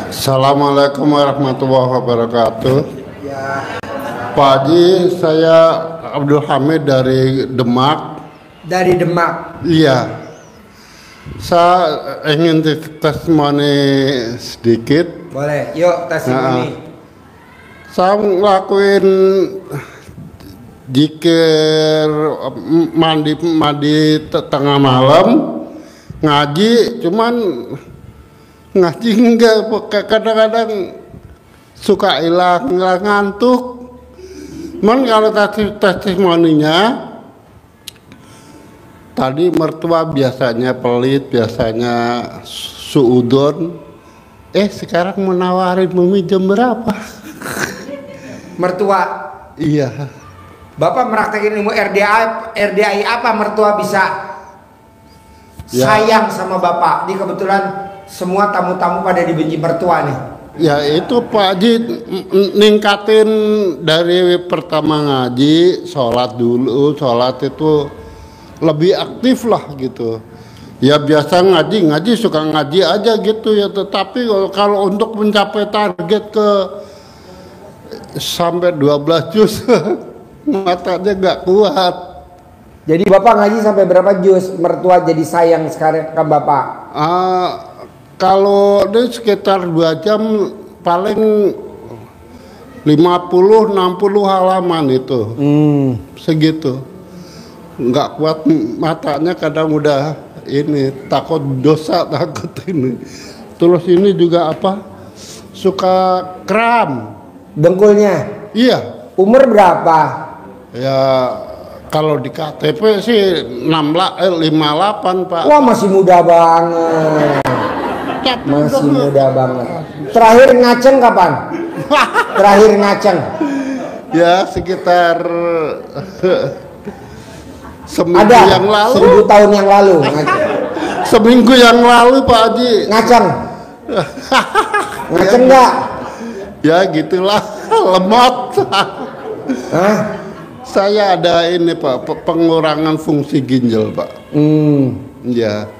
Assalamualaikum warahmatullahi wabarakatuh. Ya, Pak Haji, saya Abdul Hamid dari Demak. dari Demak. Iya, saya ingin testimoni sedikit. Boleh, yuk testimoni. Saya ngelakuin zikir mandi tengah malam, ngaji, cuman ngaji enggak, kadang-kadang suka hilang ngantuk. Cuman kalau testimoninya tadi mertua biasanya pelit, biasanya suudon, sekarang menawarin meminjam berapa? Mertua, Iya. Bapak meraktekin ilmu RDI apa mertua bisa Ya. sayang sama Bapak? Ini kebetulan semua tamu-tamu pada dibenci mertua nih. Ya itu Pak Haji ningkatin dari pertama ngaji, sholat dulu, sholat itu lebih aktif lah gitu. Ya biasa ngaji suka ngaji aja gitu ya, tetapi kalau untuk mencapai target ke sampai 12 juz matanya nggak kuat. Jadi Bapak ngaji sampai berapa juz? Mertua jadi sayang sekarang ke Bapak. Kalau ini sekitar 2 jam paling 50-60 halaman itu. Segitu. Nggak kuat matanya, kadang udah ini takut dosa, takut ini. Terus ini juga apa? Suka kram. Dengkulnya. Iya. Umur berapa? Ya kalau di KTP sih 58 Pak. Wah, masih muda banget. Masih muda banget. Terakhir ngaceng kapan? Terakhir ngaceng. Ya sekitar seminggu Ada yang lalu. 1000 tahun yang lalu ngaceng. Seminggu yang lalu Pak Haji. Ngaceng. Ngaceng nggak? Ya gitulah, lemot. Hah? Saya ada ini Pak, pengurangan fungsi ginjal Pak. Ya.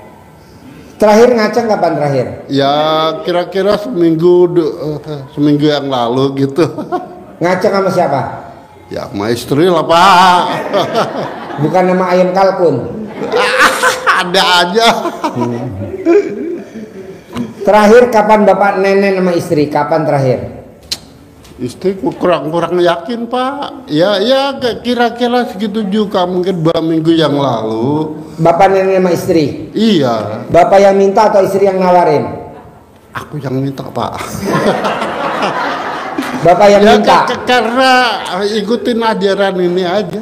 Terakhir ngaceng kapan terakhir? Ya kira-kira seminggu yang lalu gitu. Ngaceng sama siapa? Ya sama istri lah Pak. Bukan nama ayam kalkun. Ada aja. Terakhir kapan Bapak nenek sama istri? Kapan terakhir? Istri kurang yakin Pak. Ya kira-kira segitu juga, mungkin 2 minggu yang lalu. Bapak nenek sama istri? Iya. Bapak yang minta atau istri yang nawarin? Aku yang minta Pak. Bapak yang minta? Karena ikutin ajaran ini aja.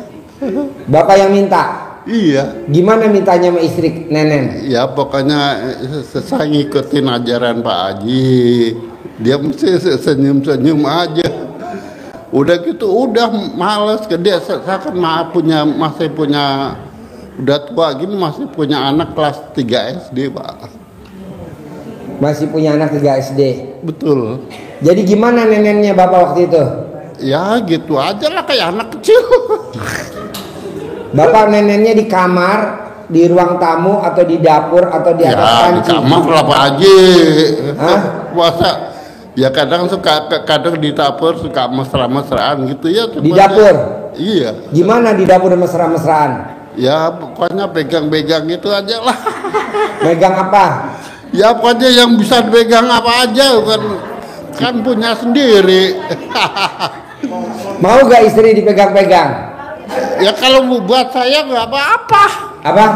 Bapak yang minta? Iya. Gimana mintanya sama istri nenek? Ya pokoknya saya ngikutin ajaran Pak Haji. Dia mesti senyum-senyum aja. Udah gitu, udah males. Dia saya kan masih punya, udah tua gini masih punya anak kelas 3 SD Pak. Masih punya anak 3 SD. Betul. Jadi gimana neneknya Bapak waktu itu? Ya gitu aja lah, kayak anak kecil. Bapak neneknya di kamar, di ruang tamu, atau di dapur, atau di atas panci? Di kamar lah Pak Haji. Hah? Puasa. Ya kadang di dapur suka mesra-mesraan gitu ya. Di dapur? Iya. Gimana di dapur mesra-mesraan? Ya pokoknya pegang-pegang itu aja lah. Megang apa? Ya pokoknya yang bisa dipegang apa aja, kan punya sendiri. Mau gak istri dipegang-pegang? Ya kalau buat saya nggak apa-apa. Apa?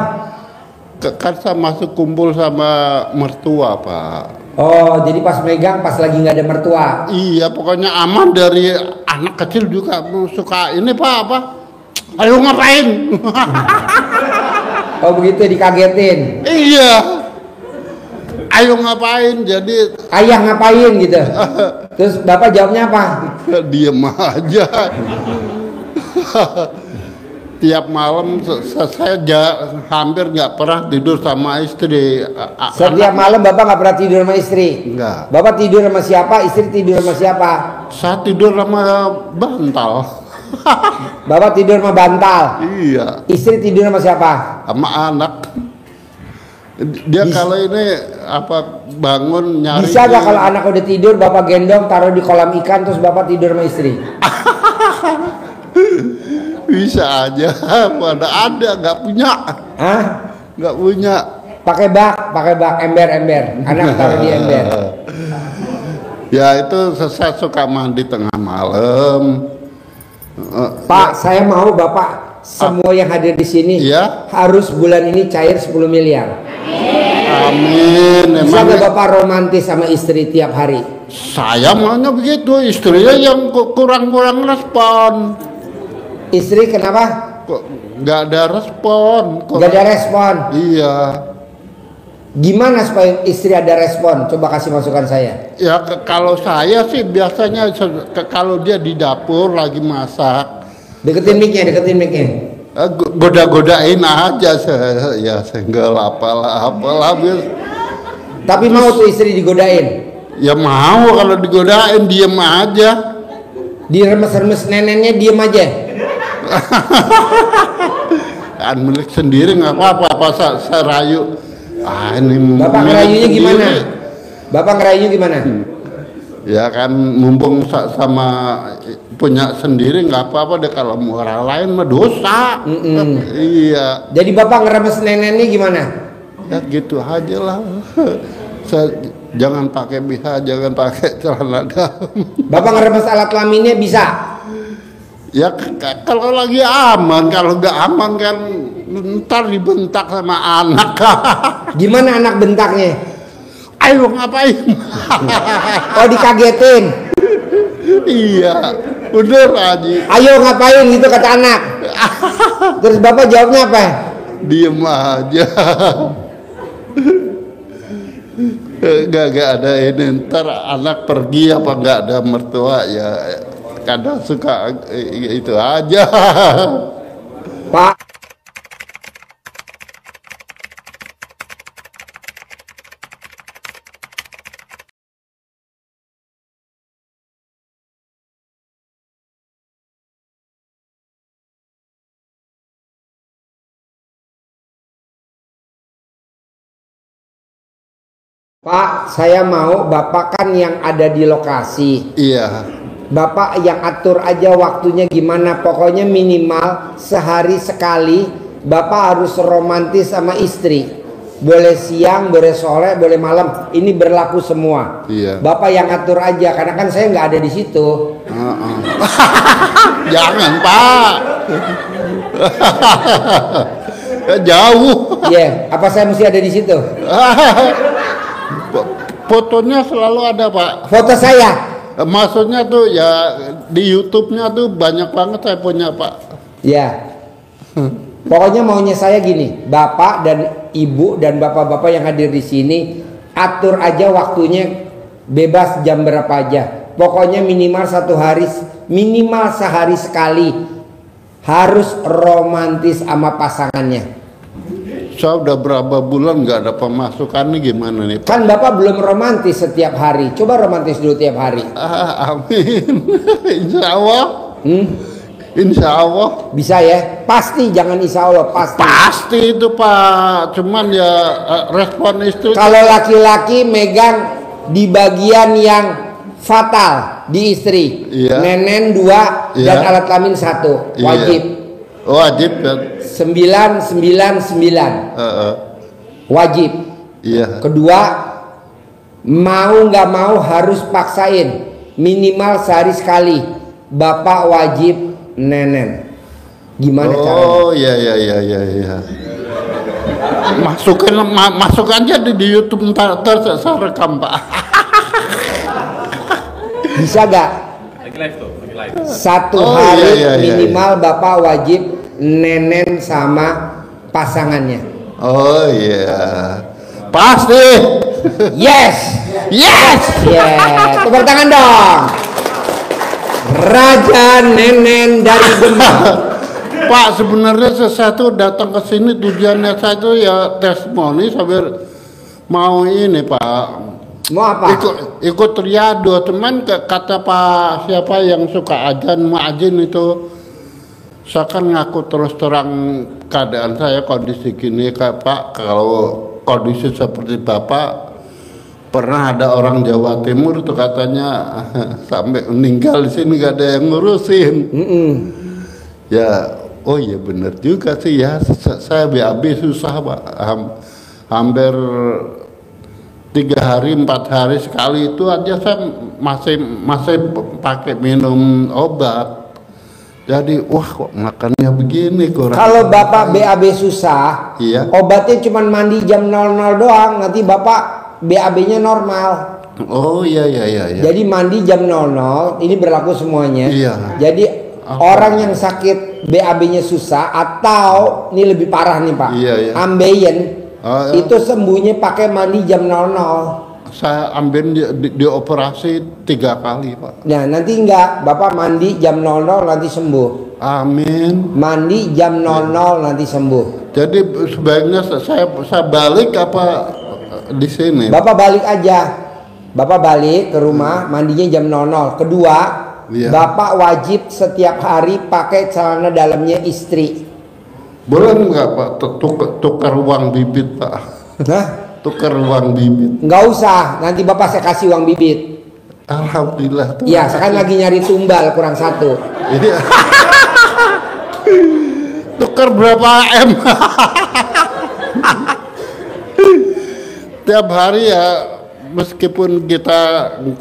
Kan saya masuk kumpul sama mertua Pak. Oh, jadi pas megang pas lagi nggak ada mertua. Iya, pokoknya aman dari anak kecil juga suka ini Pak apa? Ayo ngapain? Oh begitu, dikagetin. Iya. Ayo ngapain? Jadi Ayah ngapain gitu. Terus Bapak jawabnya apa? diem aja. Tiap malam saya hampir nggak pernah tidur sama istri. Setiap malam Bapak nggak pernah tidur sama istri? Enggak. Bapak tidur sama siapa? Istri tidur sama siapa? Saya tidur sama bantal. Bapak tidur sama bantal. Iya. Istri tidur sama siapa? Sama anak. Dia kalau ini apa bangun nyari. Bisa gak kalau anak udah tidur bapak gendong taruh di kolam ikan terus bapak tidur sama istri? Bisa aja, mana ada nggak punya. Hah? Nggak punya. Pakai bak ember, anak taruh di ember. Ya itu saya suka mandi tengah malam. Pak, saya mau bapak semua yang hadir di sini ya, harus bulan ini cair 10 miliar. Amin. Bisa nggak bapak romantis sama istri tiap hari? Saya maunya begitu, istrinya yang kurang-kurang respon. Istri kenapa? Kok nggak ada respon? Nggak ada respon. Iya. Gimana supaya istri ada respon? Coba kasih masukan saya. Ya kalau saya sih biasanya kalau dia di dapur lagi masak. Deketin mic-nya. Goda-godain aja ya senggol apalah. Tapi mau tuh istri digodain? Ya mau, kalau digodain diem aja. Diremes-remes nenennya diem aja. Kan milik sendiri nggak apa-apa, saya rayu. Ini Bapak ngerayunya gimana? Bapak ngerayunya gimana? Ya kan mumpung sama punya sendiri nggak apa-apa deh, kalau mau orang lain mah dosa. Iya. Jadi bapak ngeremes nenennya gimana? Ya gitu aja lah. Jangan pakai BH, jangan pakai celana dalam. Bapak ngeremes alat kelaminnya bisa? Ya kalau lagi aman, kalau nggak aman kan ntar dibentak sama anak. Gimana anak bentaknya? Ayo ngapain? Oh dikagetin? Iya, bener aja. Ayo ngapain gitu kata anak. Terus bapak jawabnya apa? Diem aja. Gak ada ini, ntar anak pergi apa nggak ada mertua ya kadang suka itu aja. Pak, Pak, saya mau bapak kan yang ada di lokasi. Iya. Bapak yang atur aja waktunya gimana. Pokoknya minimal sehari sekali bapak harus romantis sama istri. Boleh siang, boleh sore, boleh malam. Ini berlaku semua. Iya. Bapak yang atur aja, karena kan saya nggak ada di situ. Jangan Pak. Jauh. Iya, apa saya mesti ada di situ? Fotonya selalu ada Pak. Foto saya. Maksudnya tuh ya di YouTube-nya tuh banyak banget saya punya Pak. Ya. Pokoknya maunya saya gini, bapak dan ibu dan bapak-bapak yang hadir di sini atur aja waktunya, bebas jam berapa aja. Pokoknya minimal minimal sehari sekali harus romantis sama pasangannya. Saya udah berapa bulan nggak ada pemasukan nih, gimana nih Pak? Kan bapak belum romantis setiap hari. Coba romantis dulu tiap hari. Amin. Insya Allah. Insya Allah. Bisa ya? Pasti, jangan insya Allah, pasti. Pasti itu Pak. Cuman ya respon istri. Kalau laki-laki megang di bagian yang fatal di istri. Iya. Nenen 2 dan alat kelamin 1. Wajib. Iya. Wajib kan? 999. Wajib. Iya. Kedua, mau nggak mau harus paksain minimal sehari sekali. Bapak wajib nenen. Gimana caranya? Oh iya. Masuk aja di YouTube, ntar saya rekam Pak. Bisa gak? Lagi live tuh, lagi live. Satu hari minimal bapak wajib nenen sama pasangannya. Oh iya. Pasti. Yes. Yes. Yeah. Tepuk tangan dong. Raja nenen dari Demak. Pak, sebenarnya saya tuh datang ke sini tujuannya saya tuh ya testimoni sambil mau ini Pak. Mau apa? Ikut riado, cuman kata Pak siapa yang suka ajan muadzin itu, saya kan ngaku terus terang keadaan saya kondisi gini Pak, kondisi seperti Bapak, pernah ada orang Jawa Timur tuh katanya sampai meninggal di sini gak ada yang ngurusin. Ya, oh iya bener juga sih ya. Saya BAB susah Pak, hampir 3 hari 4 hari sekali itu aja saya masih pakai minum obat. Jadi wah kok makannya begini kurang. Kalau Bapak BAB susah, iya, obatnya cuma mandi jam 00 doang, nanti Bapak BAB-nya normal. Oh iya. Jadi mandi jam 00, ini berlaku semuanya. Iya. Jadi orang yang sakit BAB-nya susah atau ini lebih parah nih Pak, iya. ambeien, itu sembuhnya pakai mandi jam 00. Saya ambil dioperasi 3 kali Pak. Nah nanti enggak, Bapak mandi jam 00 nanti sembuh. Amin. Mandi jam 00 nanti sembuh. Jadi sebaiknya saya balik apa di sini? Bapak balik aja. Bapak balik ke rumah, mandinya jam 00. Kedua, iya, Bapak wajib setiap hari pakai celana dalamnya istri. Boleh nggak Pak tukar uang bibit Pak? Nah, tukar uang bibit? Nggak usah, nanti Bapak saya kasih uang bibit. Alhamdulillah. Iya, sekarang lagi nyari tumbal kurang 1. Ini tukar berapa M? Tiap hari ya, meskipun kita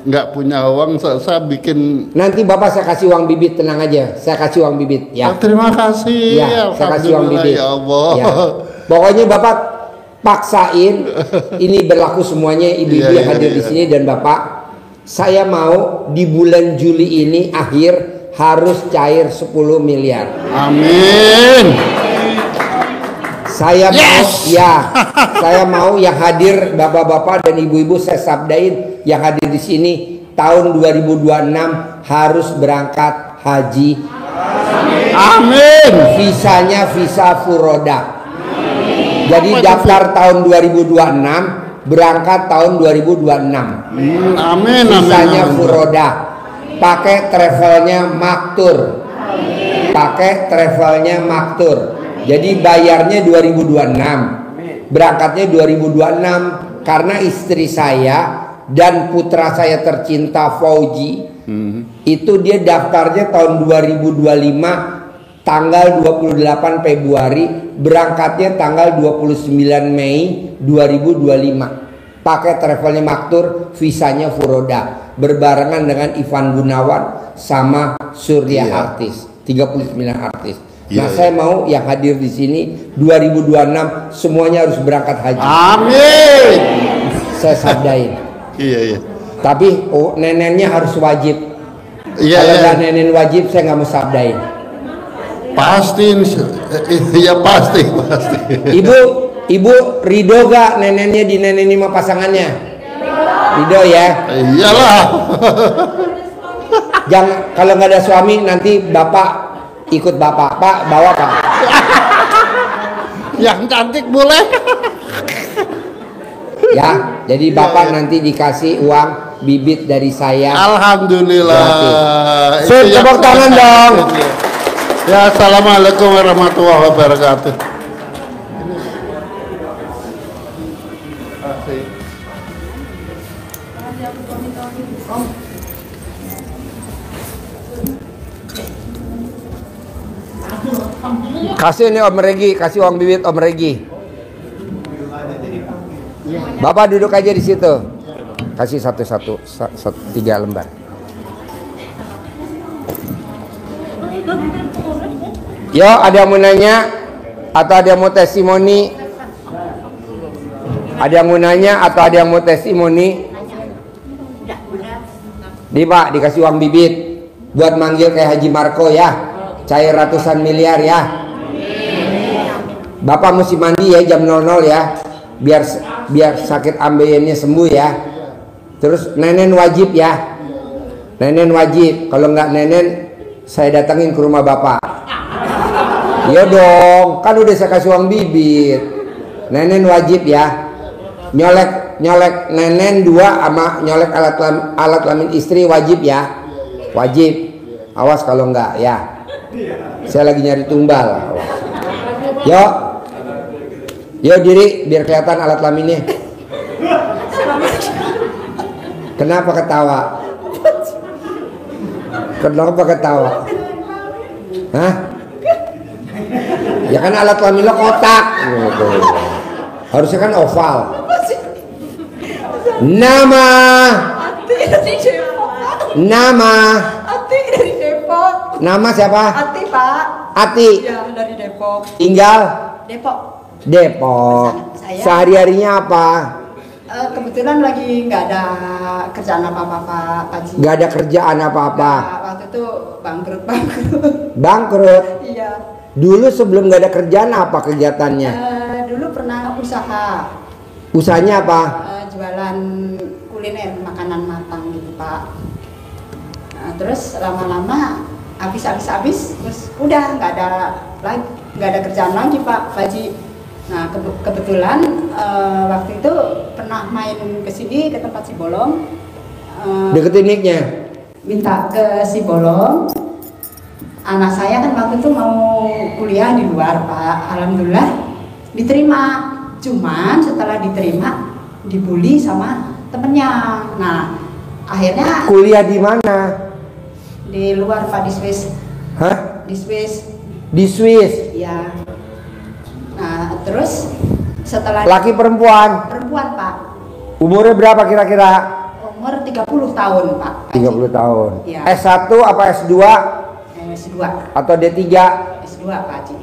nggak punya uang, saya bikin. Nanti Bapak saya kasih uang bibit, tenang aja. Saya kasih uang bibit. Ya. Terima kasih. Ya, saya kasih uang bibit. Ya Allah. Ya. Pokoknya Bapak paksain. Ini berlaku semuanya ibu-ibu yang hadir di sini dan Bapak. Saya mau di bulan Juli ini akhir harus cair 10 miliar. Amin. Saya mau, ya, saya mau yang hadir bapak-bapak dan ibu-ibu saya sabdain yang hadir di sini tahun 2026 harus berangkat haji. Amin. Visanya visa furoda. Jadi daftar tahun 2026, berangkat tahun 2026. Amin. Visanya furoda. Pakai travelnya maktur. Pakai travelnya maktur. Jadi bayarnya 2026, berangkatnya 2026 karena istri saya dan putra saya tercinta Fauji itu dia daftarnya tahun 2025 tanggal 28 Februari, berangkatnya tanggal 29 Mei 2025. Pakai travelnya maktur, visanya furoda, berbarengan dengan Ivan Gunawan sama Surya Artis, 39 artis. Nah, saya mau yang hadir di sini 2026 semuanya harus berangkat haji. Amin. Saya sabdain. Iya. Tapi nenennya harus wajib. Iya. Kalau nggak nenen wajib, saya nggak mau sabdain. Pasti, ya pasti. Ibu ridho gak nenennya dineneni sama pasangannya? Ridho ya? Iyalah. Jangan, kalau nggak ada suami nanti bapak ikut bapak, Pak, bawa Pak. Yang cantik boleh. Ya, jadi bapak nanti dikasih uang bibit dari saya. Alhamdulillah. Tepuk tangan dong. Ya, assalamualaikum warahmatullahi wabarakatuh. Kasih nih Om Regi, kasih uang bibit Om Regi. Bapak duduk aja di situ. Kasih satu-satu, 3 lembar. Yo, ada yang mau nanya atau ada yang mau testimoni? Ada yang mau nanya atau ada yang mau testimoni? Nih Pak, dikasih uang bibit buat manggil kayak Haji Marco ya. Cair ratusan miliar ya. Bapak mesti mandi ya jam 00 ya. Biar sakit ambeiennya sembuh ya. Terus nenen wajib ya. Nenen wajib. Kalau nggak nenen, saya datangin ke rumah Bapak. Iya dong, kan udah saya kasih uang bibit. Nenen wajib ya. Nyolek nenen 2 sama nyolek alat kelamin istri wajib ya. Wajib. Awas kalau enggak ya. Saya lagi nyari tumbal. Yo. Yo diri biar kelihatan alat kelaminnya. Kenapa ketawa? Kenapa ketawa? Hah? Ya kan alat kelamin lo kotak. Harusnya kan oval. Nama. Nama. Ati dari Depok. Nama siapa? Ati Pak. Ati. Ya dari Depok. Tinggal Depok. Depok. Saya. Sehari-harinya apa? Kebetulan lagi nggak ada kerjaan apa-apa Pak Haji. Gak ada kerjaan apa-apa. Nah, waktu itu bangkrut. Bangkrut. Iya. Dulu sebelum gak ada kerjaan apa kegiatannya? Dulu pernah usaha. Usahanya apa? Jualan kuliner makanan matang gitu Pak. Nah, terus lama-lama habis terus udah nggak ada kerjaan lagi Pak Haji. Nah kebetulan waktu itu pernah main ke sini ke tempat Sibolong. Deketin mic-nya. Minta ke Sibolong. Anak saya kan waktu itu mau kuliah di luar Pak. Alhamdulillah diterima. Cuman setelah diterima dibully sama temennya. Nah akhirnya Kuliah di mana? di luar Pak, di Swiss. Hah? Di Swiss. Di Swiss. Ya. Nah terus setelah Laki perempuan. perempuan Pak, Umurnya berapa kira-kira? umur 30 tahun Pak. 30 tahun. Iya. S1 apa S2 S2. atau D3? S2 Pak Haji.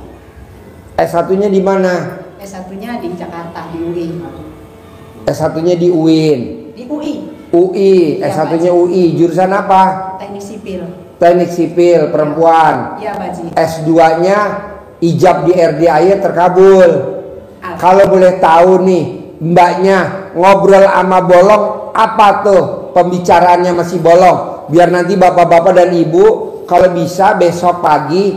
S1-nya di mana? S1-nya di Jakarta di UI. S1-nya di UIN. Di UI. UI, Iya, S1-nya Pak. UI. Jurusan apa? Teknik sipil. Teknik sipil perempuan. Iya Pak Haji. S2-nya ijab di RDIY terkabul. Kalau boleh tahu nih, mbaknya ngobrol sama bolong apa tuh pembicaraannya masih bolong? Biar nanti bapak-bapak dan ibu kalau bisa besok pagi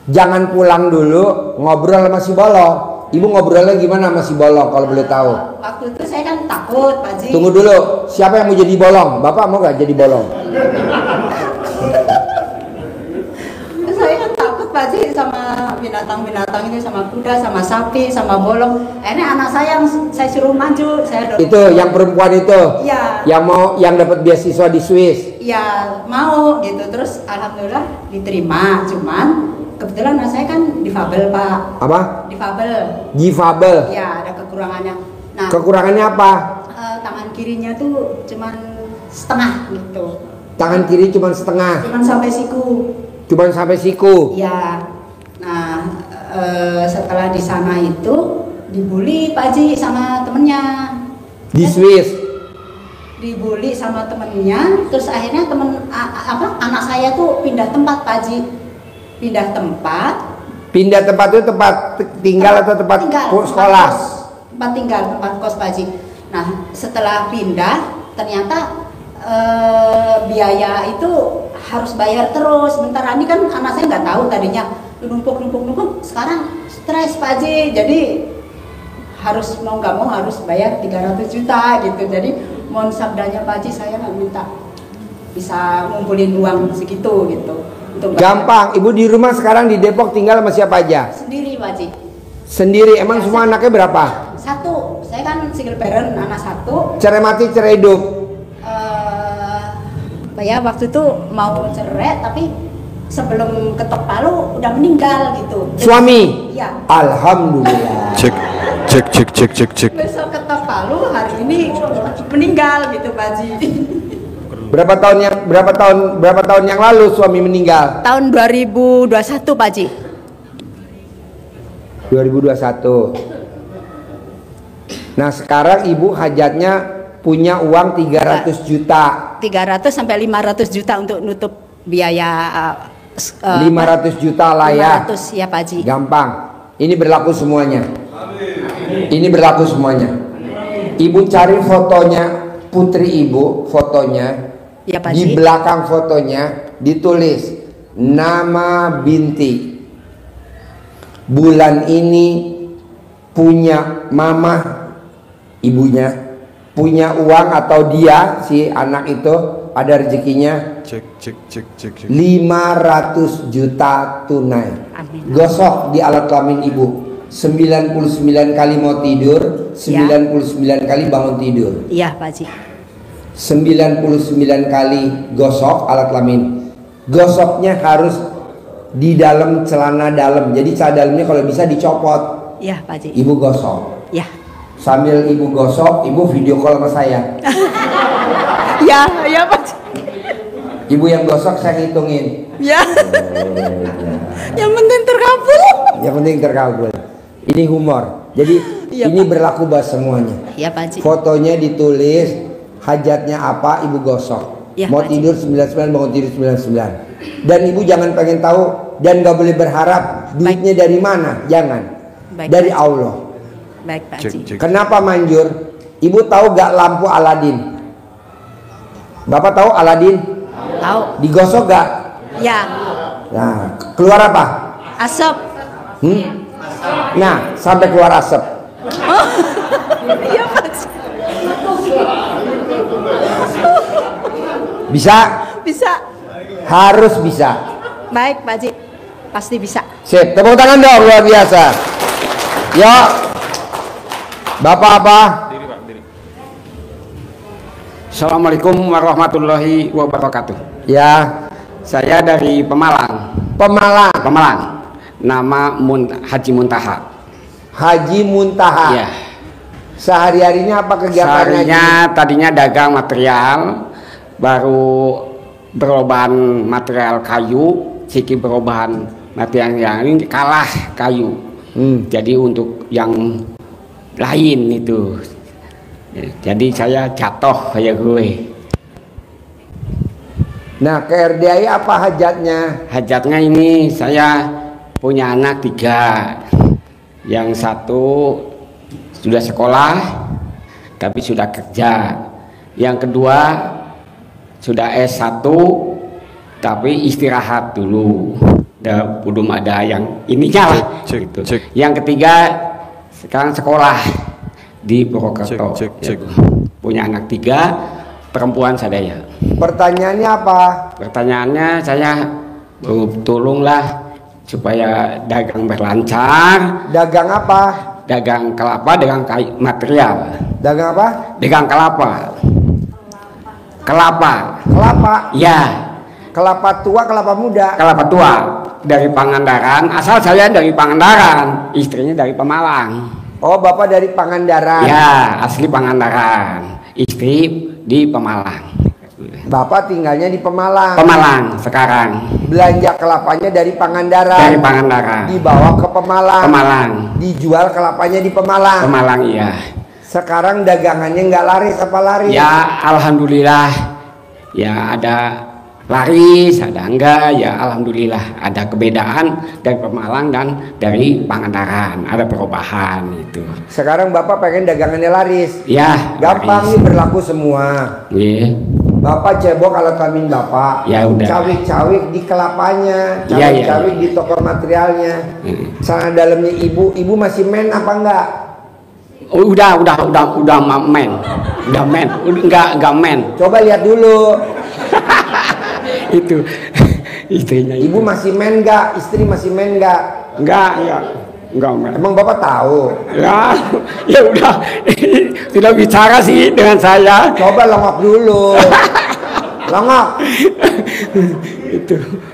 jangan pulang dulu, ngobrol sama si bolong. Ibu ngobrolnya gimana sama si bolong kalau boleh tahu? Waktu itu saya kan takut Pak Haji. Tunggu dulu, siapa yang mau jadi bolong? Bapak mau gak jadi bolong? Saya kan takut Pak Haji sama binatang-binatang itu, sama kuda, sama sapi, sama bolong. Akhirnya anak saya yang saya suruh maju, saya dorong. Itu yang perempuan itu? Iya. Yang dapat beasiswa di Swiss? Ya mau gitu, terus alhamdulillah diterima. Cuman kebetulan anak saya kan difabel Pak. Apa? Difabel. Difabel? Ya ada kekurangannya. Nah Kekurangannya apa? tangan kirinya tuh cuman setengah gitu. Tangan kiri cuma setengah, Cuman sampai siku. cuma sampai siku. Ya. Nah setelah di sana itu dibully Pak Haji sama temennya. Di Swiss. Dibully sama temennya, terus akhirnya anak saya tuh pindah tempat Pak Haji. Pindah tempat. Pindah tempat itu tempat tinggal atau tempat sekolah? Tempat tinggal, tempat kos Pak Haji. Nah setelah pindah ternyata biaya itu harus bayar terus. Sementara ini kan anak saya nggak tahu tadinya numpuk. Sekarang stres Pak Haji. Jadi harus mau nggak mau harus bayar 300 juta gitu. Jadi mohon sabdanya Pak Haji, saya nggak minta bisa ngumpulin uang segitu gitu. Untuk Gampang. Ibu di rumah sekarang di Depok tinggal sama siapa aja? sendiri Pak Haji. Sendiri. Emang Ya, semua anaknya berapa? Satu, saya kan single parent, anak satu. Cerai mati, cerai hidup? Ya waktu itu mau cerai tapi sebelum ketok palu udah meninggal gitu. Suami? Iya. Alhamdulillah. Cek. Besok ketok palu, hari ini meninggal gitu Pak Haji. Berapa tahun yang lalu suami meninggal? Tahun 2021 Pak Haji. 2021. Nah sekarang ibu hajatnya punya uang 300 juta. 300 sampai 500 juta untuk nutup biaya 500 juta lah ya. 500 ya Pak Haji. Gampang. Ini berlaku semuanya. Ini berlaku semuanya. Ibu cari fotonya putri ibu, fotonya. Ya Pak Di Haji. belakang fotonya ditulis nama Binti. Bulan ini punya mama ibunya, punya uang atau dia si anak itu ada rezekinya Cek. 500 juta tunai. Amin. Gosok di alat kelamin ibu. 99 kali mau tidur, 99 kali bangun tidur. Iya, Pak Haji. 99 kali gosok alat kelamin. Gosoknya harus di dalam celana dalam. Jadi celana dalamnya kalau bisa dicopot. Iya, Pak Haji. Ibu gosok. Iya. Sambil ibu gosok, ibu video call sama saya. Iya, iya, Pak Haji. Ibu yang gosok saya hitungin. Iya. Yang penting terkabul. Yang penting terkabul. Ini humor. Jadi Iya, ini Pak. berlaku buat semuanya. Iya, Pak Haji. Fotonya ditulis, hajatnya apa, ibu gosok. Iya, Mau Pak Haji. tidur 99, bangun tidur 99. Dan ibu jangan pengen tahu dan gak boleh berharap duitnya dari mana. Jangan. Baik, Dari Pak. Allah. Baik, Pak Cek, Haji. cek. Kenapa manjur? Ibu tahu gak lampu Aladin? Bapak tahu Aladin? Tahu. Digosok gak? Ya. Nah, keluar apa? Asap. Nah, sampai keluar asap. Iya, Pak Haji. Bisa? Bisa. Harus bisa. Baik, Pak Haji. Pasti bisa. Sip, tepuk tangan dong, luar biasa. Yuk. Bapak apa? Assalamualaikum warahmatullahi wabarakatuh. Ya, Saya dari Pemalang. Pemalang. Pemalang. Nama Haji Muntaha. Haji Muntaha. Ya. Sehari-harinya apa kegiatannya? Seharinya tadinya dagang material, baru berobahan material kayu, siki berobahan material yang ini kalah kayu. Jadi untuk yang lain itu. Jadi saya jatuh kayak gue. Nah, ke RDI apa hajatnya? Hajatnya ini saya punya anak 3. Yang satu sudah sekolah tapi sudah kerja. Yang kedua sudah S1 tapi istirahat dulu. Belum ada yang ininya lah. Gitu. Yang ketiga sekarang sekolah di Purwokerto. Gitu. Punya anak 3, perempuan saya. Pertanyaannya apa? Pertanyaannya saya tolonglah supaya dagang berlancar. Dagang apa? Dagang kelapa, dagang kayu material. Dagang apa? Dagang kelapa. Kelapa. Kelapa. Ya, Kelapa tua, kelapa muda. kelapa tua dari Pangandaran. Asal saya dari Pangandaran, istrinya dari Pemalang. Oh, Bapak dari Pangandaran. Ya, asli Pangandaran. Istri di Pemalang. Bapak tinggalnya di Pemalang. Pemalang sekarang. Belanja kelapanya dari Pangandaran. Dari Pangandaran. Dibawa ke Pemalang. Pemalang. Dijual kelapanya di Pemalang. Pemalang iya. Sekarang dagangannya nggak laris apa laris? Ya alhamdulillah. Ya ada laris, ada enggak. Ya alhamdulillah ada kebedaan dari Pemalang dan dari Pangandaran. Ada perubahan itu. Sekarang Bapak pengen dagangannya laris. Ya Gampang laris. nih, berlaku semua. Iya. Bapak cebok alat kelamin Bapak. Ya udah. Cawik-cawik di kelapanya, Iya, cawik-cawik iya. di toko materialnya. Sana dalamnya ibu masih men apa enggak? Oh, udah men. Udah men. Enggak men. Coba lihat dulu. Itu istrinya Ibu masih men enggak? Istri masih men enggak? enggak men. Emang Bapak tahu? Ya udah. Sudah bicara sih dengan saya. Coba longok dulu. Longok.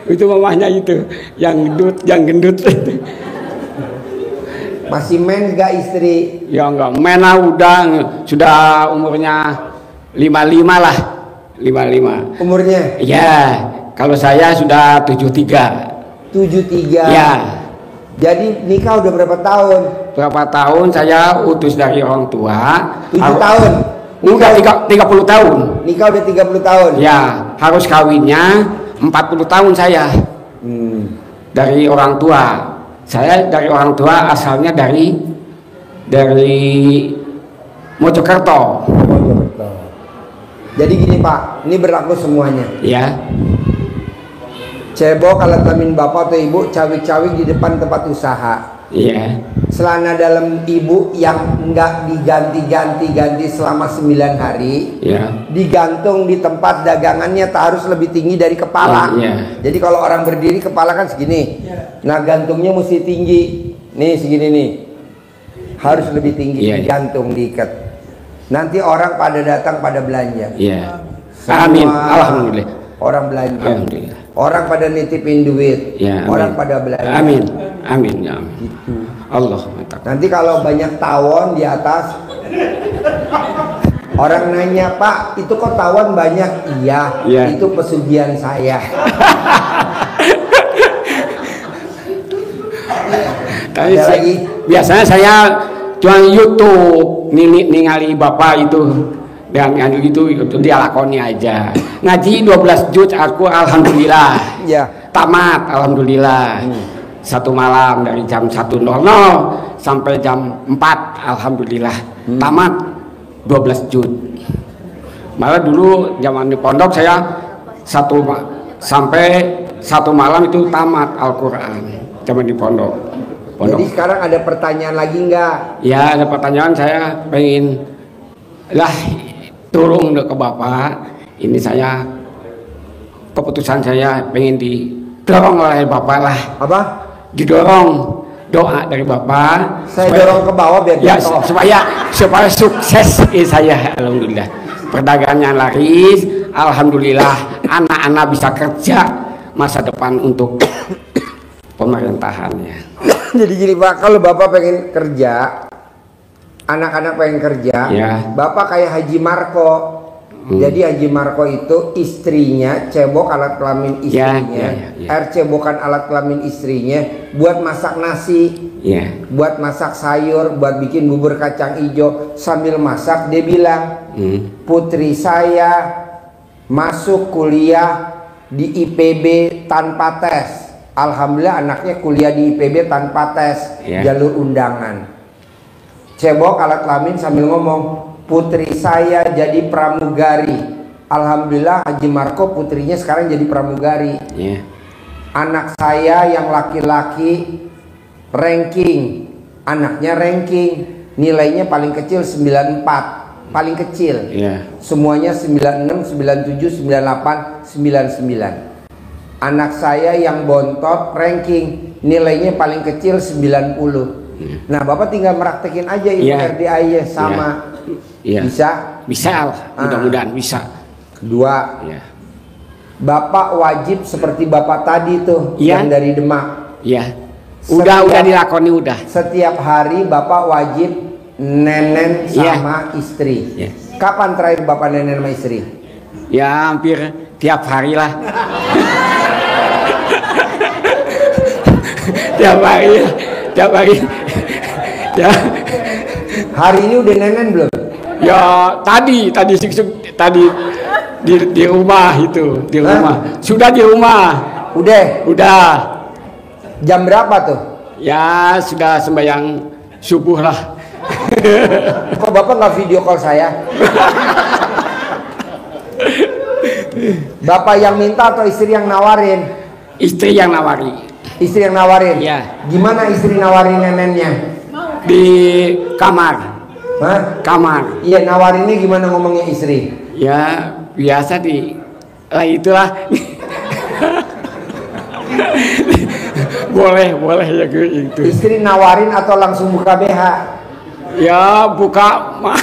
itu mamahnya itu yang gendut Masih men enggak istri? ya enggak mena udah sudah umurnya 55 lah 55 Umurnya? ya kalau saya sudah 73 73. ya Jadi nikah udah berapa tahun? berapa tahun saya utus dari orang tua 7 tahun. udah 30 tahun Nikah udah 30 tahun. ya harus kawinnya 40 tahun saya dari orang tua. Saya dari orang tua asalnya dari Mojokerto. Jadi gini Pak, ini berlaku semuanya. Ya, Cebok alat kelamin Bapak atau Ibu cawik-cawik di depan tempat usaha. iya, Celana dalam Ibu yang enggak diganti selama 9 hari, ya, digantung di tempat dagangannya tak harus lebih tinggi dari kepala. Iya. Jadi kalau orang berdiri kepala kan segini. Nah, gantungnya mesti tinggi. Nih segini nih. Harus lebih tinggi Iya, di iya. jantung diikat. Nanti orang pada datang pada belanja. Iya. Semua Amin. Alhamdulillah. Orang belanja. Alhamdulillah. Orang pada nitipin duit. Ya, Orang amin. pada belanja. Amin. Amin ya amin. Allah mantap. Nanti kalau banyak tawon di atas, orang nanya, Pak, itu kok tawon banyak? Iya, Iya. itu pesugihan saya. Tapi Ada lagi? biasanya saya cuma YouTube ningali bapak itu dan gitu itu dia lakoni aja. Ngaji 12 juz aku alhamdulillah. Ya. Tamat alhamdulillah. Satu malam dari jam 1.00 sampai jam 4 alhamdulillah. Tamat 12 juz. Malah dulu zaman di pondok saya sampai satu malam itu tamat Al-Qur'an zaman di pondok. Jadi sekarang ada pertanyaan lagi nggak? Ya ada pertanyaan, saya pengen lah turun ke bapak. Ini saya keputusan saya pengen didorong oleh bapak lah, Apa? didorong doa dari bapak. Saya dorong ke bawah biar ya jatuh. supaya sukses saya alhamdulillah. Perdagangannya laris, alhamdulillah. Anak-anak bisa kerja masa depan untuk pemerintahannya. Jadi gini Pak, kalau Bapak pengen kerja, anak-anak pengen kerja, Ya. Bapak kayak Haji Marko. Jadi Haji Marko itu istrinya cebok alat kelamin istrinya, cebokan alat kelamin istrinya buat masak nasi, buat masak sayur, buat bikin bubur kacang hijau. Sambil masak dia bilang, putri saya masuk kuliah di IPB tanpa tes. Alhamdulillah anaknya kuliah di IPB tanpa tes, jalur undangan. Cebok alat kelamin sambil ngomong, putri saya jadi pramugari. Alhamdulillah Haji Marko putrinya sekarang jadi pramugari. Anak saya yang laki-laki ranking, anaknya ranking, nilainya paling kecil 94, paling kecil. Semuanya 96, 97, 98, 99. Anak saya yang bontot ranking, nilainya paling kecil 90. Nah Bapak tinggal meraktekin aja itu RDA-nya sama. Bisa? Bisa, mudah-mudahan bisa. Kedua, Bapak wajib seperti Bapak tadi tuh yang dari Demak. Udah dilakoni udah. Setiap hari Bapak wajib nenen sama istri. Kapan terakhir Bapak nenen sama istri? Ya hampir tiap hari lah. tiap hari. Ya. Hari ini udah nenen belum? Ya tadi di rumah itu, di rumah. Sudah di rumah. Udah. Jam berapa tuh? Ya sudah sembahyang subuh lah. Kok Bapak nggak video call saya? Bapak yang minta atau istri yang nawarin? Istri yang nawari. Istri yang nawarin? Iya. Gimana istri nawarin nenennya? Di kamar. Hah? Kamar. Iya, nawarinnya gimana ngomongnya istri? Ya biasa lah itulah. boleh ya gitu. Istri nawarin atau langsung buka BH? Ya buka mah.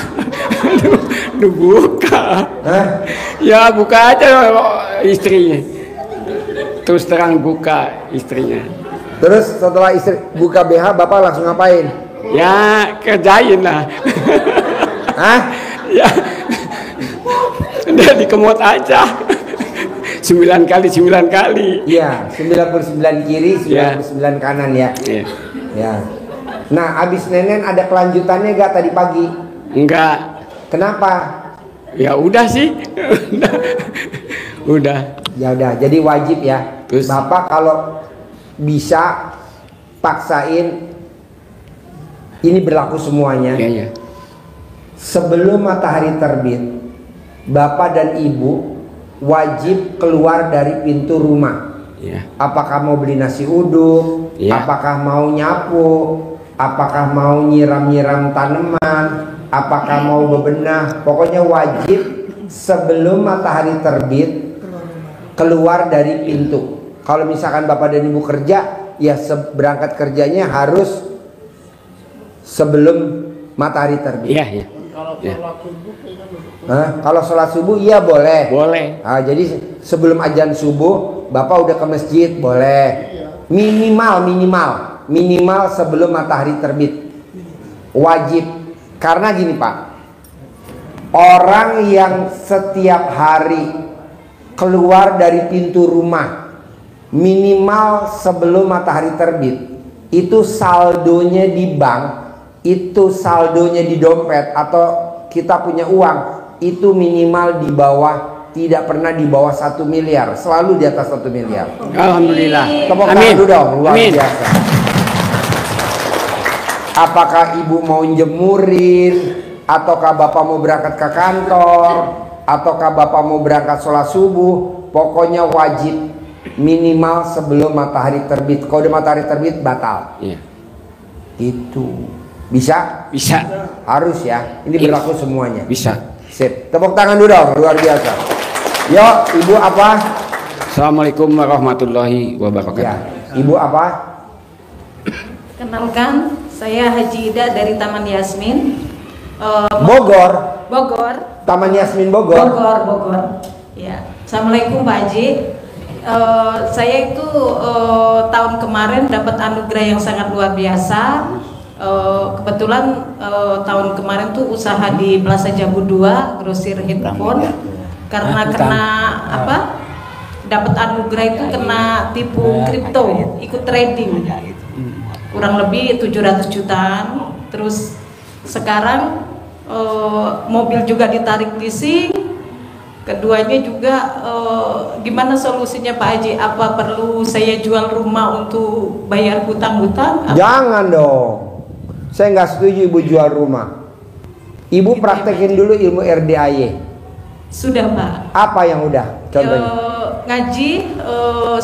Buka. Hah? Ya buka aja istrinya. Terus terang buka istrinya. Terus setelah istri buka BH, Bapak langsung ngapain? Ya kerjain lah. Hah? Ya udah dikemot aja. 9 kali. Iya, 99 kiri, 99 kanan ya. Ya. Nah, abis nenen ada kelanjutannya gak tadi pagi? Enggak. Kenapa? Ya udah sih. Udah. Ya udah, jadi wajib ya. Terus? Bapak kalau bisa paksain, ini berlaku semuanya. Sebelum matahari terbit, Bapak dan Ibu wajib keluar dari pintu rumah. Apakah mau beli nasi uduk, apakah mau nyapu, apakah mau nyiram-nyiram tanaman, apakah mau bebenah, pokoknya wajib sebelum matahari terbit keluar dari pintu. Kalau misalkan Bapak dan Ibu kerja, ya berangkat kerjanya harus sebelum matahari terbit. Iya, iya. Ya. Kalau sholat subuh iya boleh. Boleh. Jadi sebelum azan subuh Bapak udah ke masjid boleh. Minimal sebelum matahari terbit. Wajib. Karena gini Pak, orang yang setiap hari keluar dari pintu rumah minimal sebelum matahari terbit, itu saldonya di bank, itu saldonya di dompet atau kita punya uang, itu minimal di bawah, tidak pernah di bawah 1 miliar, selalu di atas 1 miliar. Alhamdulillah. Tepuk tangan dulu dong, luar biasa. Apakah ibu mau jemurin, ataukah bapak mau berangkat ke kantor, ataukah bapak mau berangkat sholat subuh, pokoknya wajib minimal sebelum matahari terbit. Kalau udah matahari terbit batal. Iya. Itu bisa? Bisa. Harus ya. Ini berlaku semuanya. Bisa. Sip. Tepuk tangan dulu dong, luar biasa. Yuk, ibu apa? Assalamualaikum warahmatullahi wabarakatuh. Ya, ibu apa? Kenalkan, saya Haji Ida dari Taman Yasmin. Bogor. Bogor. Taman Yasmin Bogor. Bogor. Ya. Assalamualaikum Pak Haji. Saya itu tahun kemarin dapat anugerah yang sangat luar biasa. Kebetulan tahun kemarin tuh usaha di Plaza Jambu 2, grosir handphone. Karena kena apa? Dapat anugerah itu kena tipu kripto, ikut trading. Kurang lebih 700 jutaan. Terus sekarang mobil juga ditarik leasing. Keduanya juga gimana solusinya Pak Haji? Apa perlu saya jual rumah untuk bayar hutang-hutang? Jangan dong. Saya nggak setuju ibu jual rumah. Ibu praktekin dulu ilmu RDAY. Sudah Pak. Apa yang udah? Contohnya. Ngaji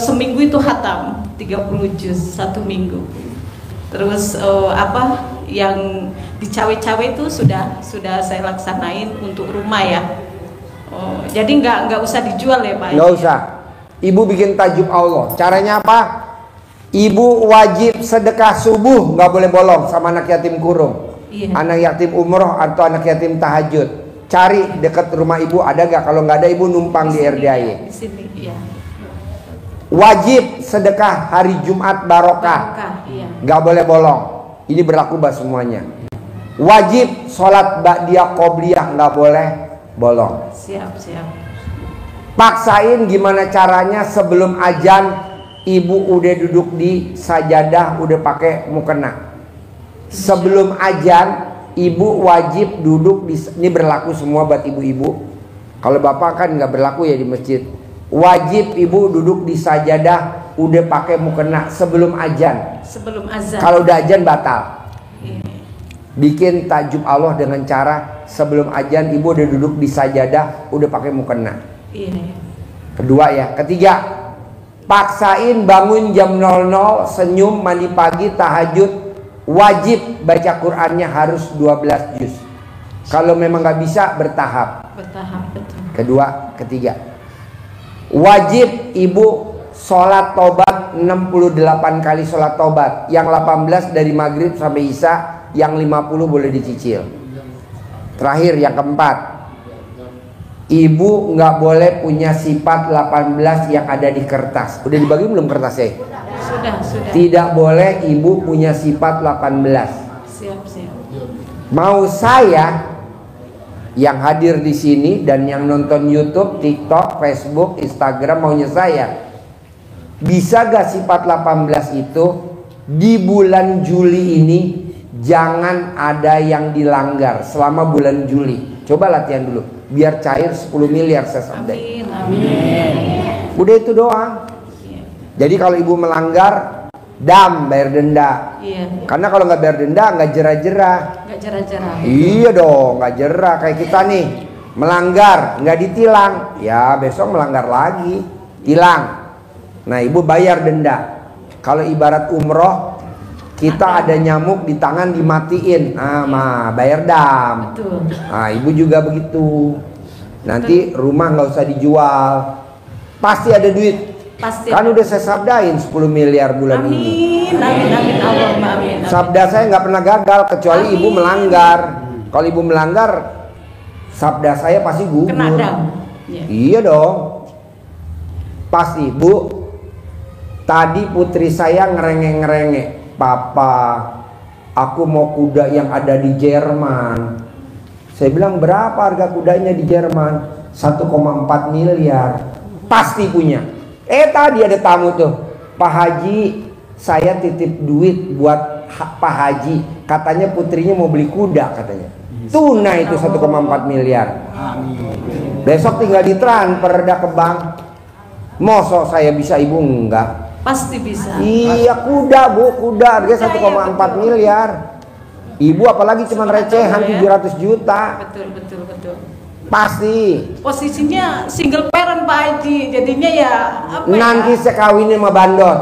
seminggu itu hatam 30 juz 1 minggu. Terus apa yang di cawe-cawe itu sudah saya laksanain untuk rumah ya. Jadi nggak usah dijual ya Pak? Nggak usah. Ibu bikin tajub Allah. Caranya apa? Ibu wajib sedekah subuh, nggak boleh bolong sama anak yatim kurung, anak yatim umroh atau anak yatim tahajud. Cari dekat rumah ibu ada nggak? Kalau nggak ada ibu numpang di RDAY. Di sini, ya. Wajib sedekah hari Jumat barokah, nggak boleh bolong. Ini berlaku buat semuanya. Wajib sholat ba'diyah qobliyah, nggak boleh bolong. Siap. Paksain gimana caranya sebelum azan ibu udah duduk di sajadah, udah pakai mukena. Sebelum azan ibu wajib duduk di, ini berlaku semua buat ibu-ibu. Kalau bapak kan nggak berlaku ya di masjid. Wajib ibu duduk di sajadah, udah pakai mukena sebelum azan. Sebelum azan. Kalau udah azan batal. Bikin tajub Allah dengan cara sebelum azan ibu udah duduk di sajadah, udah pakai mukena. Kedua ya. Ketiga, paksain bangun jam 00, senyum, mandi pagi, tahajud. Wajib baca Qur'annya harus 12 juz. Kalau memang nggak bisa bertahap. Betul. Kedua, ketiga. Wajib ibu sholat tobat 68 kali sholat tobat. Yang 18 dari maghrib sampai isya, yang 50 boleh dicicil. Terakhir yang keempat, ibu nggak boleh punya sifat 18 yang ada di kertas. Udah dibagi belum kertasnya? Sudah. Tidak boleh ibu punya sifat 18. Siap. Mau saya yang hadir di sini dan yang nonton YouTube, TikTok, Facebook, Instagram, maunya saya, bisa gak sifat 18 itu di bulan Juli ini jangan ada yang dilanggar selama bulan Juli. Coba latihan dulu biar cair 10 miliar saya sampai. Amin. Udah itu doang. Jadi kalau ibu melanggar, bayar denda. Karena kalau nggak bayar denda nggak jerah-jerah. Nggak jerah-jerah. Iya dong, nggak jerah. Kayak kita nih melanggar nggak ditilang, ya besok melanggar lagi, tilang. Nah ibu bayar denda. Kalau ibarat umroh, kita ada nyamuk di tangan dimatiin, bayar dam. Betul. Nah ibu juga begitu. Nanti rumah nggak usah dijual, pasti ada duit. Pasti. Kan udah saya sabdain 10 miliar bulan ini. Amin, Allahumma amin. Sabda saya nggak pernah gagal kecuali Amin. ibu melanggar. Kalau ibu melanggar, sabda saya pasti gugur. Kena dam. Ya. Iya dong. Pasti, Bu. Tadi putri saya ngerengek-ngerengek, "Papa, aku mau kuda yang ada di Jerman." Saya bilang, "Berapa harga kudanya di Jerman?" 1,4 miliar. Pasti punya. Tadi ada tamu tuh, "Pak Haji, saya titip duit buat Pak Haji. Katanya putrinya mau beli kuda," katanya. Tunai itu 1,4 miliar. Besok tinggal ditransfer dah ke bank. Mosok saya bisa, ibu enggak? Pasti bisa. Iya, kuda Bu, kuda harga 1,4 miliar. Ibu apalagi cuma recehan 700 juta. Betul. Pasti. Posisinya single parent Pak Haji, jadinya ya apa Nanti ya? saya kawinin sama bandot.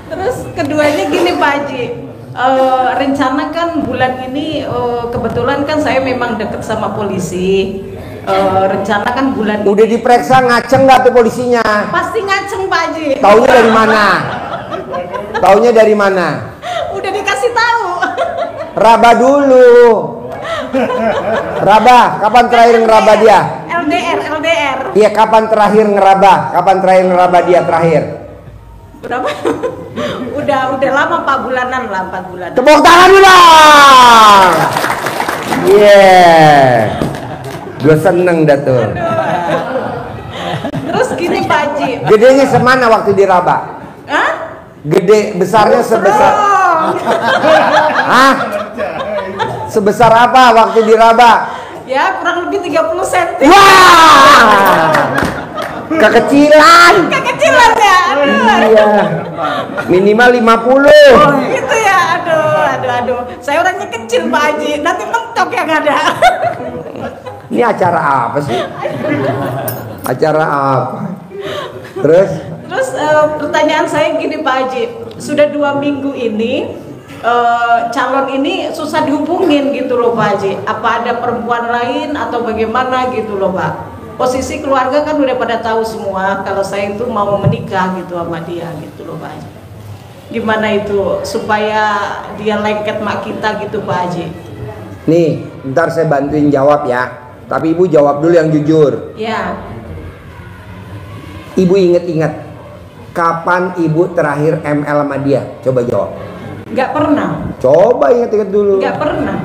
Terus keduanya gini Pak Haji, rencana kan bulan ini kebetulan kan saya memang deket sama polisi. Rencana kan bulan Udah diperiksa ngaceng nggak tuh polisinya? pasti ngaceng Pak Haji. Taunya dari mana? Taunya dari mana? Udah dikasih tahu. Raba dulu. Raba, kapan terakhir ngeraba dia? LDR. Iya, kapan terakhir ngeraba? Kapan terakhir ngeraba dia terakhir? Berapa? udah lama 4 bulanan lah, 4 bulan. Tepuk tangan dulu dong. Yeah. Gue seneng dah tuh. Terus gini Pak Haji. Gedenya semana waktu diraba? Hah? Gede, besarnya sebesar. Hah? Sebesar apa waktu diraba? Ya kurang lebih 30 cm. Wah! Kekecilan. Kekecilan ya. Aduh. Iya. Minimal 50. Gitu ya. Aduh. Saya orangnya kecil Pak Haji. Nanti mentok yang ada. Ini acara apa sih? Acara apa? Terus? Terus pertanyaan saya gini Pak Haji. Sudah 2 minggu ini calon ini susah dihubungin gitu loh Pak Haji. Apa ada perempuan lain atau bagaimana gitu loh Pak? Posisi keluarga kan udah pada tahu semua kalau saya itu mau menikah gitu sama dia gitu loh Pak Haji. Gimana itu supaya dia lengket mak kita gitu Pak Haji? Nih, ntar saya bantuin jawab ya. Tapi ibu jawab dulu yang jujur. Ya. Ibu inget-inget, kapan ibu terakhir ML sama dia? Coba jawab. Nggak pernah. Coba inget-inget dulu. Nggak pernah.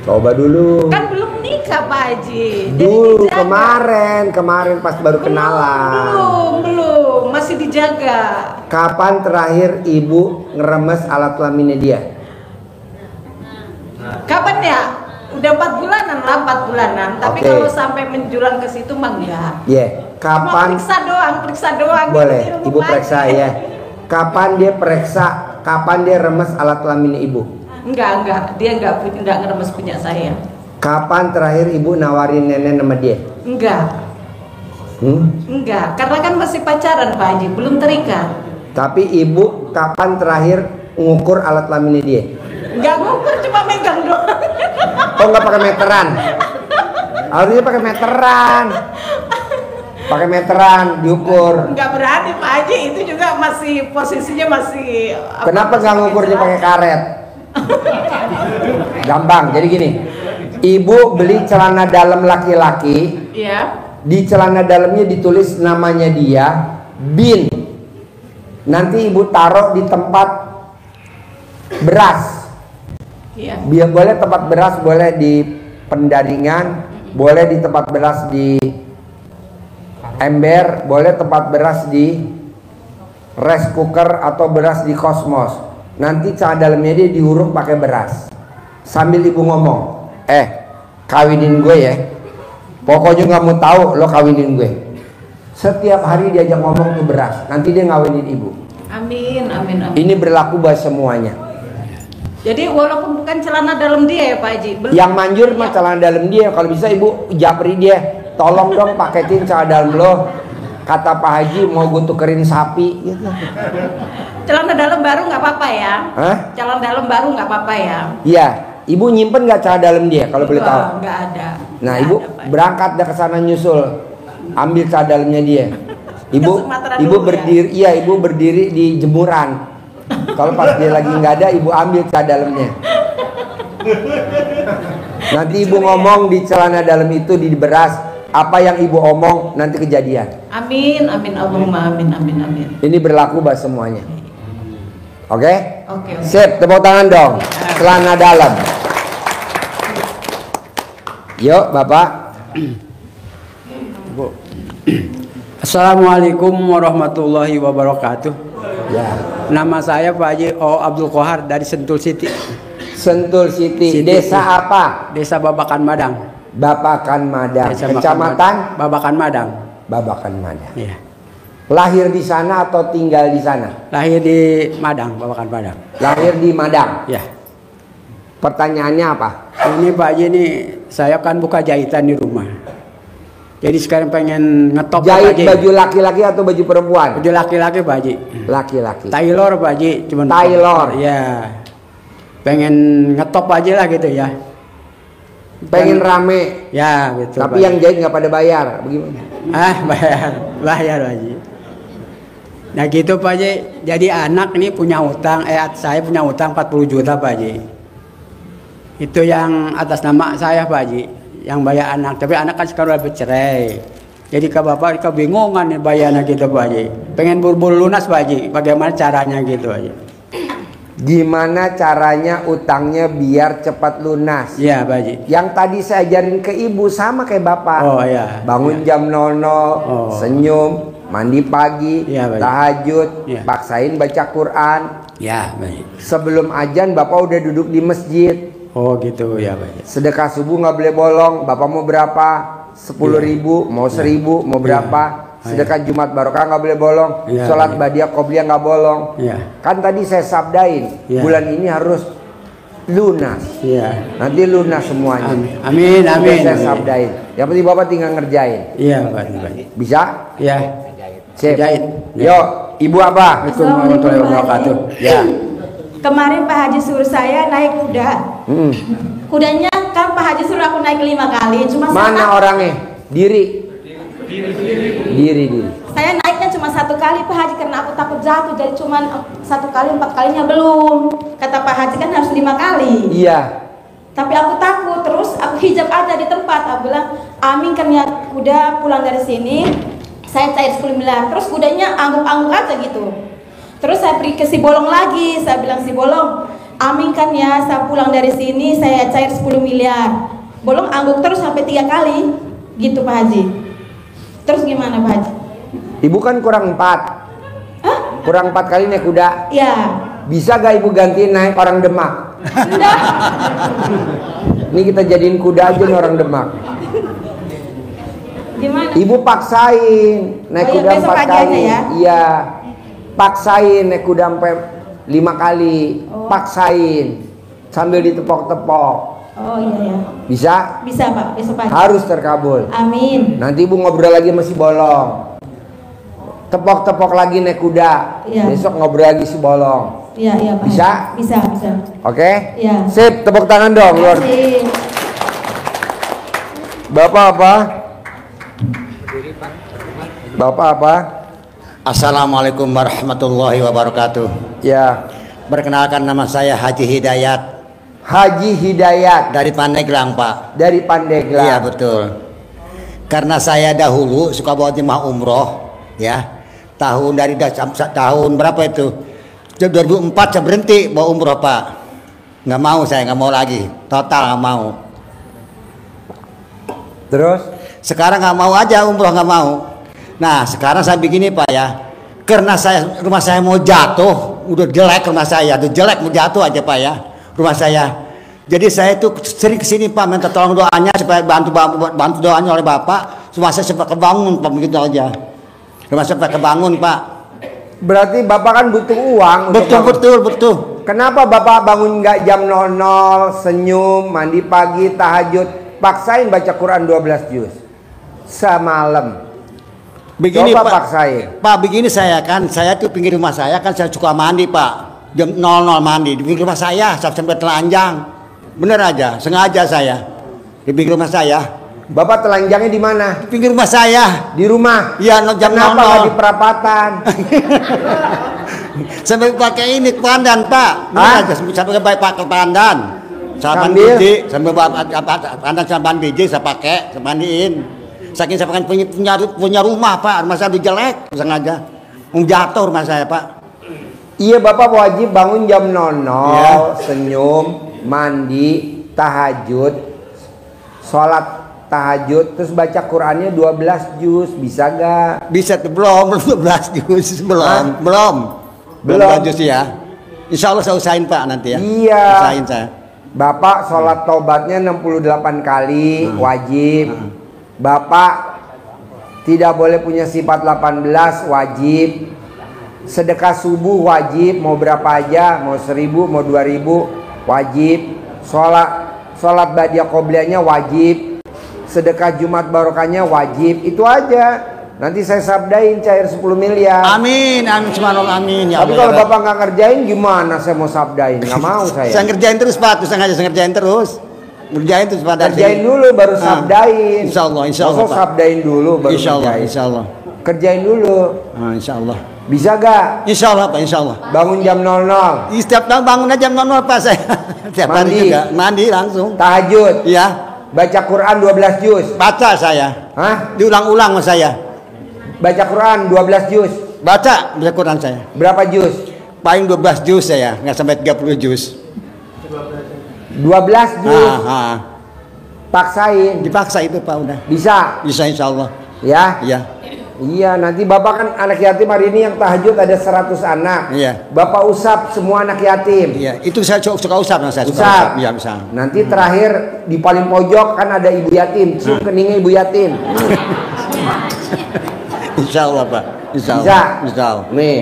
Coba dulu. Kan belum nikah Pak Haji. Jadi Dulu dijaga. kemarin pas baru kenalan. Belum, masih dijaga. Kapan terakhir ibu ngeremes alat kelaminnya dia? Kapan ya? Udah 4 bulanan lah, 4 bulanan. Tapi Oke. kalau sampai menjulang ke situ mah enggak. Iya. Cuma Kapan? periksa doang. Boleh, gitu, ibu periksa ya. Kapan dia periksa? Kapan dia remes alat kelaminnya ibu? Enggak. Dia enggak ngeremes punya saya. Kapan terakhir ibu nawarin nenek sama dia? Enggak. Enggak, karena kan masih pacaran Pak Haji, belum terikat. Tapi ibu kapan terakhir ngukur alat kelaminnya dia? Enggak ngukur, cuma megang doang. Oh, nggak pakai meteran? Harusnya pakai meteran. Pakai meteran diukur. Enggak berani Pak Haji, itu juga masih posisinya masih. Kenapa nggak ngukurnya pakai karet? Gampang. Jadi gini, ibu beli celana dalam laki-laki. Iya. Di celana dalamnya ditulis namanya dia, bin. Nanti ibu taruh di tempat beras. Iya. Biar boleh tempat beras, boleh di pendaringan, boleh di tempat beras di ember, boleh tempat beras di rice cooker atau beras di kosmos. Nanti celana dalamnya dia diuruk pakai beras. Sambil ibu ngomong, kawinin gue ya. Pokoknya nggak mau tahu lo kawinin gue. Setiap hari diajak ngomong tuh beras. Nanti dia ngawinin ibu. Amin. Ini berlaku buat semuanya. Jadi walaupun bukan celana dalam dia ya Pak Haji. Yang manjur mah celana dalam dia. Kalau bisa ibu japri dia. Tolong dong paketin celana dalam lo. Kata Pak Haji mau gue tukerin sapi. Gitu. Celana dalam baru nggak apa-apa ya? Hah? Celana dalam baru nggak apa-apa ya? Iya. Ibu nyimpen nggak celana dalam dia kalau boleh tahu? Nggak ada. Nah, Nggak ibu ada, Pak. berangkat dah ke sana nyusul. Ambil celana dalamnya dia. Ibu Sumatera ibu dulu, berdiri, iya ibu berdiri di jemuran. Kalau pas dia lagi nggak ada, ibu ambil celana dalamnya. Nanti ibu ngomong di celana dalam itu di beras, apa yang ibu omong nanti kejadian. Amin, amin, Allahumma amin, amin, amin. Ini berlaku buat semuanya. Oke? Oke. Sip, tepuk tangan dong. Celana dalam. Yuk, Bapak. Bu. Assalamualaikum warahmatullahi wabarakatuh. Ya. Nama saya Pak Haji O. Abdul Kohar dari Sentul City. Sentul City. Desa apa? Desa Babakan Madang. Babakan Madang. Desa Kecamatan Babakan Madang. Babakan Madang. Iya. Lahir di sana atau tinggal di sana? Lahir di Madang, Babakan Madang. Lahir di Madang. Ya. Pertanyaannya apa? Ini Pak Haji ini saya kan buka jahitan di rumah. Jadi sekarang pengen ngetop Jahit Pak Haji. baju laki-laki atau baju perempuan? Baju laki-laki Pak Haji. Laki-laki. Tailor Pak Haji, cuman Tailor. Ya. Pengen ngetop aja lah gitu ya. Pengen rame. Ya, betul. Tapi Pak yang Haji. jahit nggak pada bayar. Bagaimana? Bayar Pak Haji. Nah gitu Pak Haji. Jadi anak ini punya utang, saya punya utang 40 juta Pak Haji. Itu yang atas nama saya Pak Haji, yang bayar anak. Tapi anak kan sekarang udah bercerai. Jadi ke bapak kebingungan nih bayarnya gitu Pak Haji. Pengen buru-buru lunas Pak Haji. Bagaimana caranya gitu Pak Haji? Gimana caranya utangnya biar cepat lunas? Iya Pak Haji. Yang tadi saya ajarin ke ibu sama kayak bapak. Oh iya. Bangun Ya. jam 00, Oh. senyum, mandi pagi, Iya, Pak. tahajud, Iya. paksain baca Quran. Ya Pak Haji. Sebelum ajan bapak udah duduk di masjid. Oh gitu ya Pak Haji. Sedekah subuh nggak boleh bolong. Bapak mau berapa? 10.000, mau 1.000, mau berapa? Sedekah Jumat Barokah nggak boleh bolong. Iya, Sholat iya. Badiah Qobliyah nggak bolong. Iya. Kan tadi saya sabdain, Iya. bulan ini harus lunas. Iya. Nanti lunas semuanya. Amin. Udah Amin. saya sabdain. Yang penting bapak tinggal ngerjain. Iya Pak Haji. Bisa? Iya. Sip. Jahit. Yo, ibu apa? Assalamualaikum warahmatullahi wabarakatuh. Ya. Kemarin Pak Haji suruh saya naik kuda. Kudanya kan Pak Haji suruh aku naik 5 kali. Cuma Mana orangnya? Diri. Diri. saya naiknya cuma 1 kali Pak Haji karena aku takut jatuh. Jadi cuma 1 kali, 4 kalinya belum. Kata Pak Haji kan harus 5 kali. Iya. Tapi aku takut, terus aku hijab aja di tempat. Aku bilang, amin kan ya kuda pulang dari sini. Saya cair 10 miliar. Terus kudanya angguk-angguk aja gitu. Terus saya pergi ke si Bolong lagi. Saya bilang si Bolong, amin kan ya saya pulang dari sini saya cair 10 miliar. Bolong angguk terus sampai 3 kali. Gitu Pak Haji. Terus gimana Pak Haji? Ibu kan kurang 4. Hah? Kurang 4 kali naik kuda. Ya. Bisa gak ibu ganti naik orang Demak? Sudah. Ini kita jadiin kuda aja nih orang Demak. Gimana? Ibu paksain naik Oh, ya, kuda besok 4 pagi kali. aja ya? Iya. Paksain naik kuda sampai 5 kali. Oh. Paksain sambil ditepok-tepok. Oh iya ya. Bisa? Bisa Pak, besok pagi. Harus terkabul. Amin. Nanti ibu ngobrol lagi masih bolong. Tepok-tepok lagi naik kuda. Iya. Besok ngobrol lagi si bolong. Iya, iya Pak. Bisa? Bisa, bisa. Oke? Iya. Sip, tepuk tangan dong. Terima kasih. Bapak apa? Bapak apa? Assalamualaikum warahmatullahi wabarakatuh. Ya. Perkenalkan nama saya Haji Hidayat Haji Hidayat dari Pandeglang, Pak. dari Pandeglang. Iya betul. Karena saya dahulu suka bawa jemaah umroh, ya. Tahun tahun berapa itu? 2004 saya berhenti bawa umroh, Pak. Nggak mau saya, nggak mau lagi. Total nggak mau. Terus? Sekarang nggak mau aja umroh, nggak mau. Nah sekarang saya begini Pak ya, karena rumah saya mau jatuh, udah jelek rumah saya, udah jelek mau jatuh aja Pak ya, rumah saya. Jadi saya tuh sering kesini Pak, minta tolong doanya supaya bantu doanya oleh Bapak, rumah saya cepat kebangun Pak, begitu aja. Rumah saya cepat kebangun Pak. Berarti Bapak kan butuh uang. Betul. Kenapa Bapak bangun nggak jam 00, senyum, mandi pagi, tahajud, paksain baca Quran 12 juz semalam? Begini Coba Pak, paksain. Pak begini saya tuh pinggir rumah saya kan saya suka mandi Pak, jam 00 mandi di pinggir rumah saya sampai telanjang, bener aja, sengaja saya di pinggir rumah saya Bapak telanjangnya di mana? Di pinggir rumah saya. Di rumah. Iya, jam Kenapa 00. nggak di perapatan? Sampai pakai ini pandan, Pak. Hah? Sampai pakai pandan. Saban Sambil? biji, sampai pandan saban biji saya pakai, saya mandiin. Saking saya pakai punya rumah, Pak. Rumah saya udah jelek, sengaja. Jatuh rumah saya, Pak. Iya, Bapak wajib bangun jam 00, Iya. senyum, mandi, tahajud, sholat tahajud, terus baca Qurannya 12 juz, bisa gak? Bisa tuh, belum 12 juz, Hah? belum 12 juz ya. Insya Allah saya usahain, Pak, nanti ya. Iya. Usahain saya. Bapak sholat taubatnya 68 kali, wajib. Bapak tidak boleh punya sifat 18, wajib. Sedekah subuh wajib, mau berapa aja, mau 1000, mau 2000, wajib. Sholat ba'da qobliyahnya wajib. Sedekah Jumat barokahnya wajib. Itu aja. Nanti saya sabdain cair 10 miliar. Amin, amin, subhanallah, amin. Ya Tapi Allah, kalau ya Rabb. Bapak nggak ngerjain gimana saya mau sabdain? Nggak mau saya. Saya ngerjain terus, Pak. Terus sengaja saya ngerjain terus. Ngerjain terus, Pak. dari Kerjain sini. dulu baru sabdain. Insya Allah, insya Allah, Masa Pak. sabdain dulu baru Insya Allah, ngerjain? insya Allah. Kerjain dulu. Insya Allah. Bisa gak? Insya Allah, Pak, insya Allah. Bangun jam 00. Setiap tahun bangun aja jam 00, Pak, saya. Setiap hari Mandi. juga. Mandi langsung. Tahajud. Iya. Baca Quran 12 juz. Baca saya. Hah? Diulang-ulang sama saya. Baca Quran 12 juz. Baca Quran saya. Berapa juz? Paling 12 juz saya, nggak sampai 30 juz. 12 juz. Paksain. Dipaksa itu, Pak, udah. Bisa. Bisa, insya Allah. Ya. Iya. Iya, nanti Bapak kan anak yatim hari ini yang tahajud ada 100 anak. Iya. Bapak usap semua anak yatim. Iya, itu saya suka usap, saya suka Usap. usap. Iya, bisa. Nanti terakhir di paling pojok kan ada ibu yatim. Cium keningnya ibu yatim. Insya Allah, Pak. Insya Allah. Bisa. Insya Allah. Nih,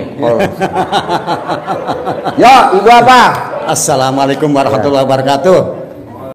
Yo, ibu apa? Assalamualaikum warahmatullahi wabarakatuh.